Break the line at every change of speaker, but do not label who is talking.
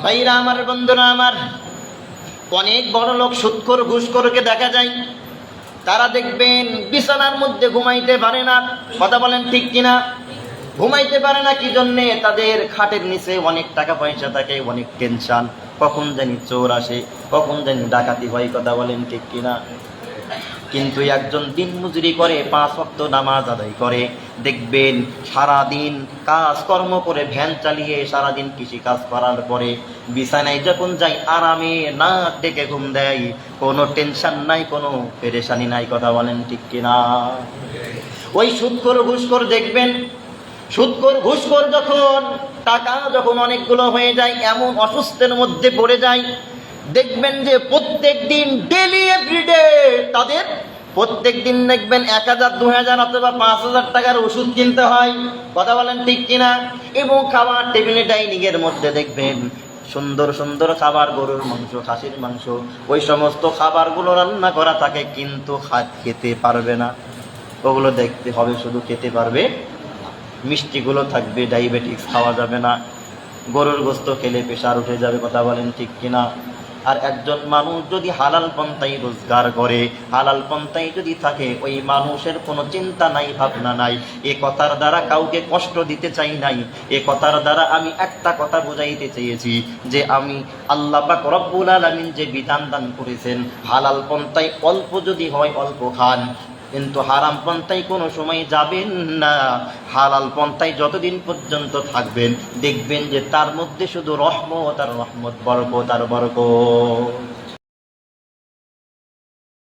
ভাইরা আমার, বন্ধুরা আমার, অনেক বড় লোক সুদখোর ঘুষখোরকে দেখা যায়, তারা দেখবেন বিছানার মধ্যে ঘুমাইতে পারে না। কথা বলেন ঠিক কিনা? ঘুমাইতে পারে না কি জন্যে? তাদের খাটের নিচে অনেক টাকা পয়সা থাকে, অনেক টেনশন, কখন জানি চোর আসে, কখন জানি ডাকাতি হয়। কথা বলেন ঠিক কিনা? কিন্তু একজন দিন মজুরি করে, 5 ওয়াক্ত নামাজ আদায় করে, দেখবেন সারাদিন কাজকর্ম করে, ভ্যান চালিয়ে সারাদিন কৃষি কাজ করার পরে বিছানায় যখন যাই, আরামে নাক ডেকে ঘুম দেয়, কোনো টেনশন নাই, কোনো পেরেশানি নাই। কথা বলেন ঠিক কিনা? ওই সুদখোর ঘুষখোর দেখবেন, সুদখোর ঘুষখোর যখন টাকা যখন অনেকগুলো হয়ে যায়, এমন অসুস্থের মধ্যে পড়ে যায়, দেখবেন যে প্রত্যেক দিন ডেলি এভরিডে তাদের প্রত্যেক দিন দেখবেন 1000, 2000 অথবা 5000 টাকার ওষুধ কিনতে হয়। কথা বলেন ঠিক কিনা? এবং খাবার টেবিলে, ডাইনিং এর মধ্যে দেখবেন সুন্দর সুন্দর খাবার, গরুর মাংস, খাসির মাংস, ওই সমস্ত খাবারগুলো রান্না করা থাকে, কিন্তু খেতে পারবে না। ওগুলো দেখতে হবে, শুধু খেতে পারবে। মিষ্টিগুলো থাকবে, ডায়াবেটিস, খাওয়া যাবে না। গরুর গোস্ত খেলে প্রেশার উঠে যাবে। কথা বলেন ঠিক কিনা? আর একজন মানুষ যদি হালাল পন্থায় রোজগার করে, হালাল পন্থায় যদি থাকে, ওই মানুষের কোনো চিন্তা নাই, ভাবনা নাই। এ কথার দ্বারা কাউকে কষ্ট দিতে চাই নাই। এ কথার দ্বারা আমি একটা কথা বুঝাইতে চেয়েছি, যে আমি আল্লাহ পাক রব্বুল আলামিন যে বিধান দান করেছেন, হালাল পন্থায় অল্প যদি হয় অল্প খান, কিন্তু হারাম পন্থায় কোনো সময় যাবেন না। হালাল পন্থায় যতদিন পর্যন্ত থাকবেন, দেখবেন যে তার মধ্যে শুধু রহমত আর রহমত, বরকত আর বরকত।